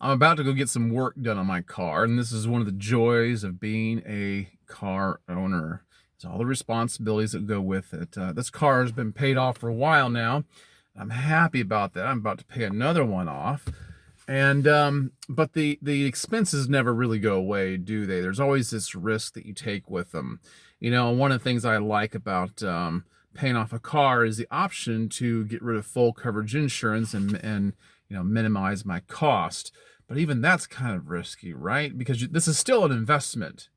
I'm about to go get some work done on my car, and this is one of the joys of being a car owner. It's all the responsibilities that go with it. This car has been paid off for a while now. I'm happy about that. I'm about to pay another one off, and but the expenses never really go away, do they? There's always this risk that you take with them. One of the things I like about paying off a car is the option to get rid of full coverage insurance and minimize my cost. But even that's kind of risky, right? Because this is still an investment.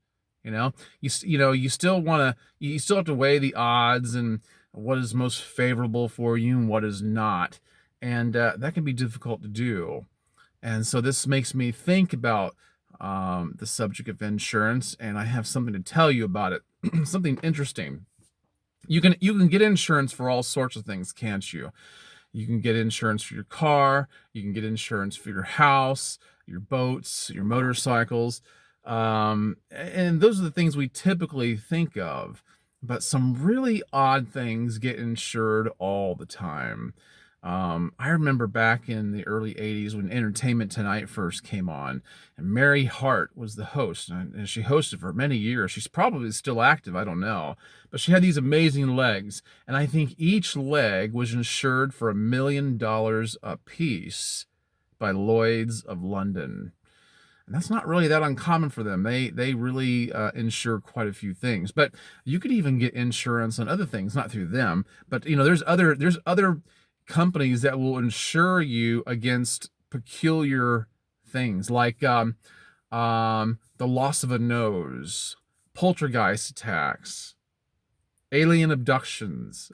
You still want to you still have to weigh the odds and what is most favorable for you and what is not, and that can be difficult to do. And so this makes me think about the subject of insurance, and I have something to tell you about it. Something interesting. You can get insurance for all sorts of things, can't you? You can get insurance for your car. You can get insurance for your house, your boats, your motorcycles. And those are the things we typically think of. But some really odd things get insured all the time. I remember back in the early 80s when Entertainment Tonight first came on, and Mary Hart was the host, and she hosted for many years. She's probably still active, I don't know. But she had these amazing legs, and I think each leg was insured for $1 million a piece by Lloyd's of London. And that's not really that uncommon for them. They really insure quite a few things. But you could even get insurance on other things, not through them. But there's other companies that will insure you against peculiar things like the loss of a nose, poltergeist attacks, alien abductions,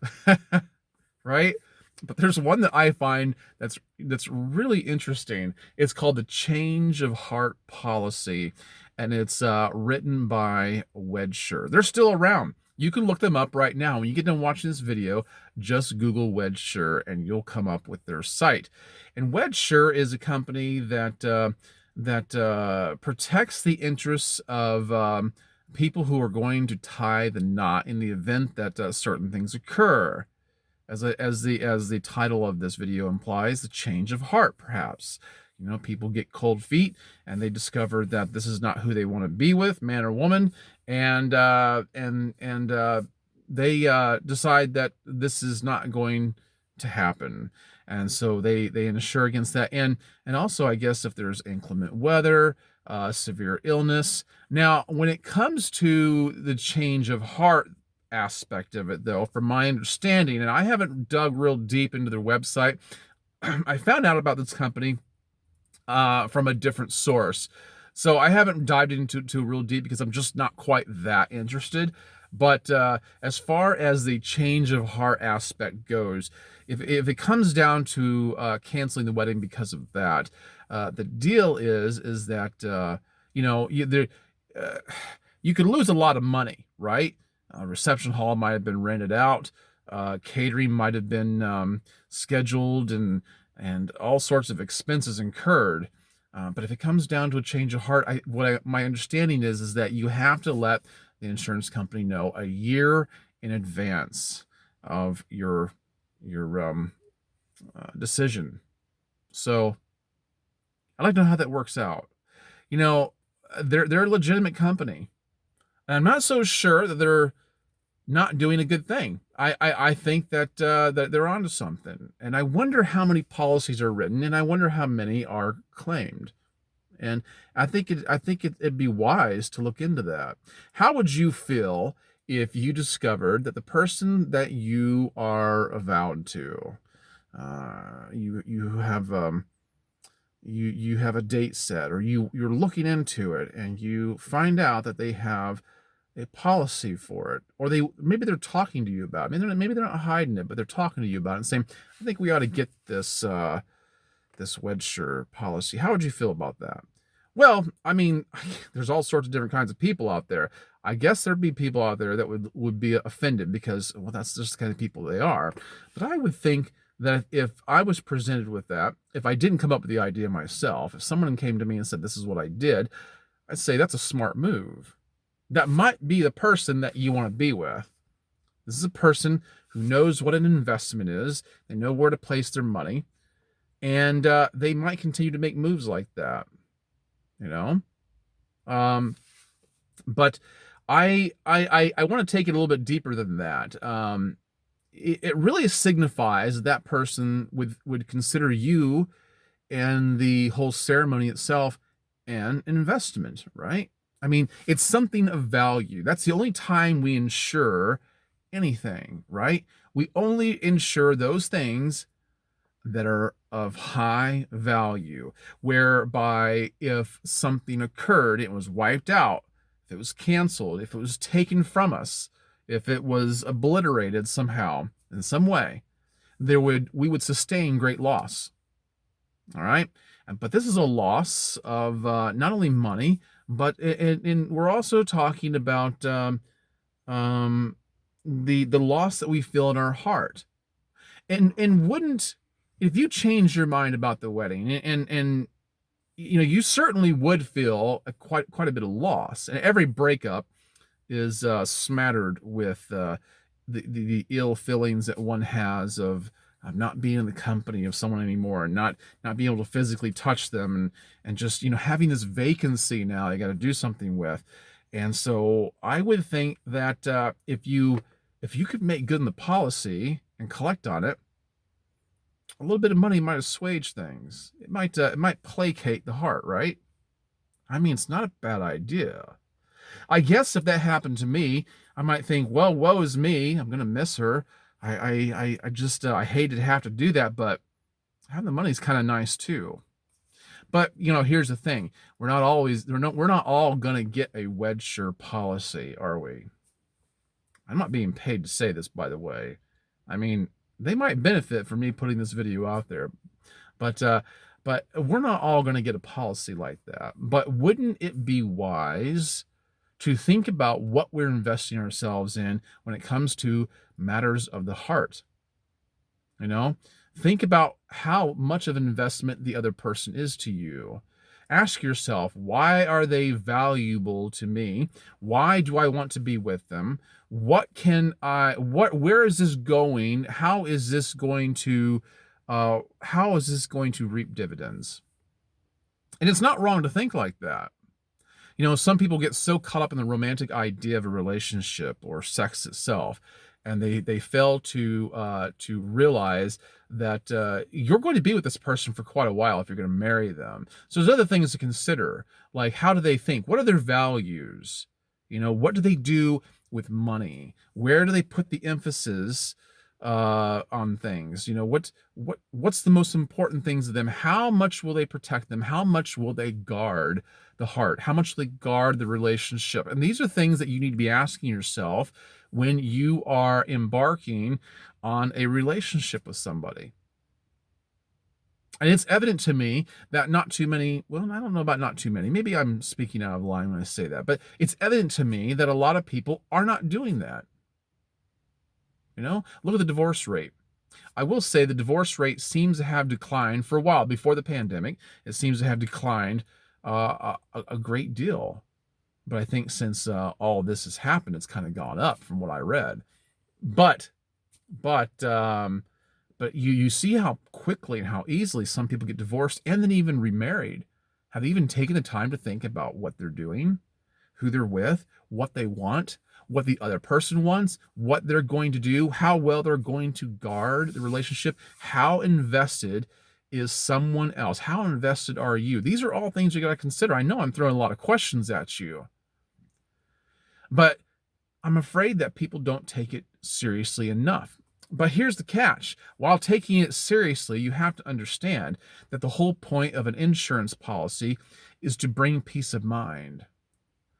right? But there's one that I find that's really interesting. It's called the Change of Heart Policy, and it's written by Wedsure. They're still around. You can look them up right now. When you get done watching this video, just Google Wedsure, and you'll come up with their site. And Wedsure is a company that protects the interests of people who are going to tie the knot in the event that certain things occur. As the title of this video implies, the change of heart, perhaps. People get cold feet and they discover that this is not who they want to be with, man or woman, and they decide that this is not going to happen. And so they insure against that. And also, I guess, if there's inclement weather, severe illness. Now, when it comes to the change of heart aspect of it, though, from my understanding, and I haven't dug real deep into their website, I found out about this company from a different source. So I haven't dived into real deep because I'm just not quite that interested. But as far as the change of heart aspect goes, if it comes down to canceling the wedding because of that, the deal is that you could lose a lot of money, right? Reception hall might have been rented out, catering might have been scheduled, and all sorts of expenses incurred. But if it comes down to a change of heart, my understanding is that you have to let the insurance company know a year in advance of your decision. So I'd like to know how that works out. They're a legitimate company, and I'm not so sure that they're not doing a good thing. I think that they're onto something, and I wonder how many policies are written, and I wonder how many are claimed. And it'd be wise to look into that. How would you feel if you discovered that the person that you are avowed to, you have you have a date set, or you're looking into it, and you find out that they have a policy for it, or maybe they're talking to you about it. Maybe they're not hiding it, but they're talking to you about it and saying, I think we ought to get this Wedsure policy. How would you feel about that? Well, I mean, there's all sorts of different kinds of people out there. I guess there'd be people out there that would be offended because, well, that's just the kind of people they are. But I would think that if I was presented with that, if I didn't come up with the idea myself, if someone came to me and said, this is what I did, I'd say that's a smart move. That might be the person that you want to be with. This is a person who knows what an investment is. They know where to place their money. And they might continue to make moves like that, you know. Um, but I want to take it a little bit deeper than that. It really signifies that person would consider you and the whole ceremony itself an investment, right? I mean, it's something of value. That's the only time we insure anything, right? We only insure those things that are of high value, whereby if something occurred, it was wiped out, if it was canceled, if it was taken from us, if it was obliterated somehow in some way, we would sustain great loss. All right. But this is a loss of not only money, but we're also talking about the loss that we feel in our heart. And wouldn't, if you change your mind about the wedding, and you know, you certainly would feel quite a bit of loss. And every breakup is smattered with the ill feelings that one has of not being in the company of someone anymore, and not being able to physically touch them, and just, you know, having this vacancy now you got to do something with. And so I would think that if you could make good in the policy and collect on it, a little bit of money might assuage things. It might placate the heart, right? I mean, it's not a bad idea. I guess if that happened to me, I might think, well, woe is me. I'm gonna miss her. I just I hated to have to do that, but having the money is kind of nice too. But you know, here's the thing: we're not all gonna get a WedSure policy, are we? I'm not being paid to say this, by the way. I mean, they might benefit from me putting this video out there, but but we're not all going to get a policy like that. But wouldn't it be wise to think about what we're investing ourselves in when it comes to matters of the heart? You know, think about how much of an investment the other person is to you. Ask yourself, why are they valuable to me? Why do I want to be with them? Where is this going? How is this going to reap dividends? And it's not wrong to think like that. You know, some people get so caught up in the romantic idea of a relationship or sex itself, and they fail to realize that you're going to be with this person for quite a while if you're going to marry them. So there's other things to consider, like how do they think? What are their values? You know, what do they do with money? Where do they put the emphasis on things? You know, what's the most important things to them? How much will they protect them? How much will they guard the heart? How much will they guard the relationship? And these are things that you need to be asking yourself when you are embarking on a relationship with somebody. And it's evident to me that not too many, well, I don't know about not too many, maybe I'm speaking out of line when I say that, but it's evident to me that a lot of people are not doing that. You know, look at the divorce rate. I will say the divorce rate seems to have declined for a while. Before the pandemic, it seems to have declined a great deal. But I think since all this has happened, it's kind of gone up from what I read. But but um, but you see how quickly and how easily some people get divorced and then even remarried. Have they even taken the time to think about what they're doing, who they're with, what they want, what the other person wants, what they're going to do, how well they're going to guard the relationship, how invested is someone else, how invested are you? These are all things you got to consider. I know I'm throwing a lot of questions at you, but I'm afraid that people don't take it seriously enough. But here's the catch. While taking it seriously, you have to understand that the whole point of an insurance policy is to bring peace of mind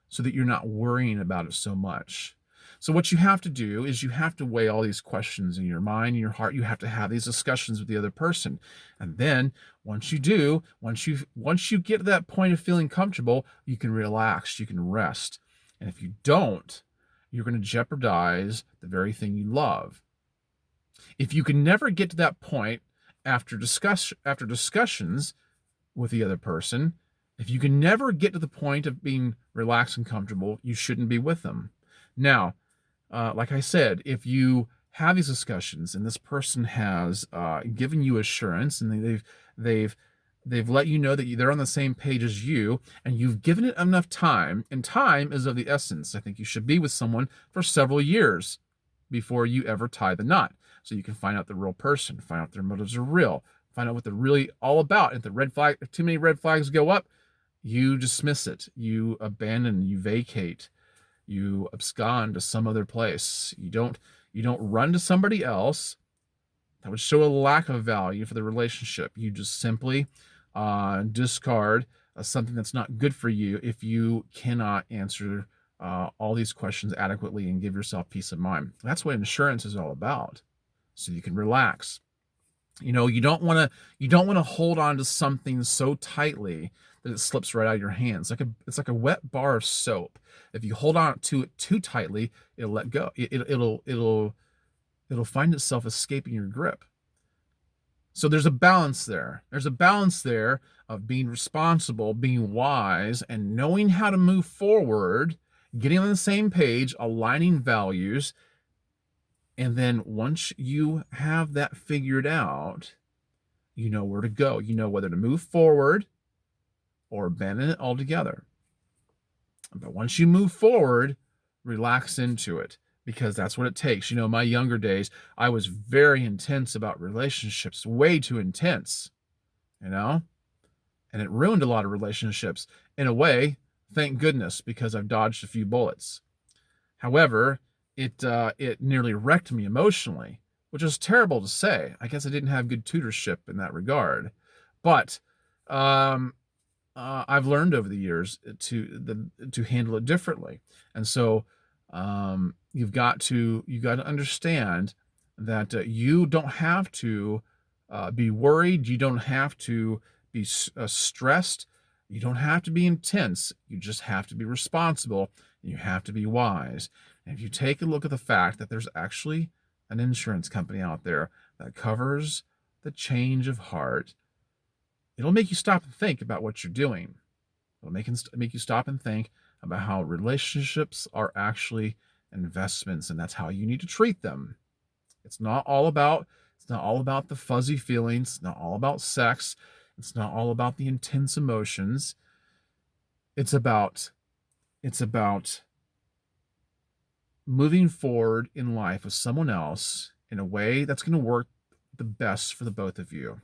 so that you're not worrying about it so much. So what you have to do is you have to weigh all these questions in your mind and your heart. You have to have these discussions with the other person. And then once you do, once you get to that point of feeling comfortable, you can relax, you can rest. And if you don't, you're going to jeopardize the very thing you love. If you can never get to that point after discussions with the other person, if you can never get to the point of being relaxed and comfortable, you shouldn't be with them. Now, like I said, if you have these discussions and this person has given you assurance and They've let you know that they're on the same page as you, and you've given it enough time, and time is of the essence. I think you should be with someone for several years before you ever tie the knot, so you can find out the real person, find out their motives are real, find out what they're really all about. If too many red flags go up, you dismiss it, you abandon, you vacate, you abscond to some other place. You don't run to somebody else. That would show a lack of value for the relationship. You just simply discard something that's not good for you if you cannot answer all these questions adequately and give yourself peace of mind. That's what insurance is all about, so you can relax. You don't want to hold on to something so tightly that it slips right out of your hands. It's like a wet bar of soap. If you hold on to it too tightly, it'll let go. It'll find itself escaping your grip. So there's a balance there. There's a balance there of being responsible, being wise, and knowing how to move forward, getting on the same page, aligning values. And then once you have that figured out, you know where to go. You know whether to move forward or abandon it altogether. But once you move forward, relax into it, because that's what it takes. My younger days, I was very intense about relationships, way too intense, and it ruined a lot of relationships. In a way, thank goodness, because I've dodged a few bullets. However, it nearly wrecked me emotionally, which is terrible to say. I guess I didn't have good tutorship in that regard. But I've learned over the years to handle it differently. And so you've got to understand that you don't have to be worried. You don't have to be stressed. You don't have to be intense. You just have to be responsible. And you have to be wise. And if you take a look at the fact that there's actually an insurance company out there that covers the change of heart, it'll make you stop and think about what you're doing. It'll make you stop and think about how relationships are actually investments, and that's how you need to treat them. It's not all about the fuzzy feelings. It's not all about sex. It's not all about the intense emotions. It's about moving forward in life with someone else in a way that's going to work the best for the both of you.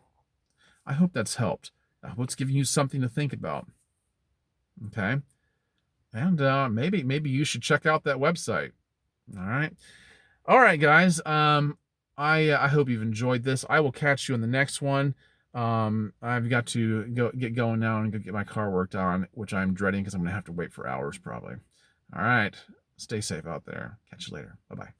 I hope that's helped. I hope it's giving you something to think about. Okay? And maybe you should check out that website. All right, guys. I hope you've enjoyed this. I will catch you in the next one. I've got to get going now and go get my car worked on, which I'm dreading because I'm going to have to wait for hours probably. All right. Stay safe out there. Catch you later. Bye-bye.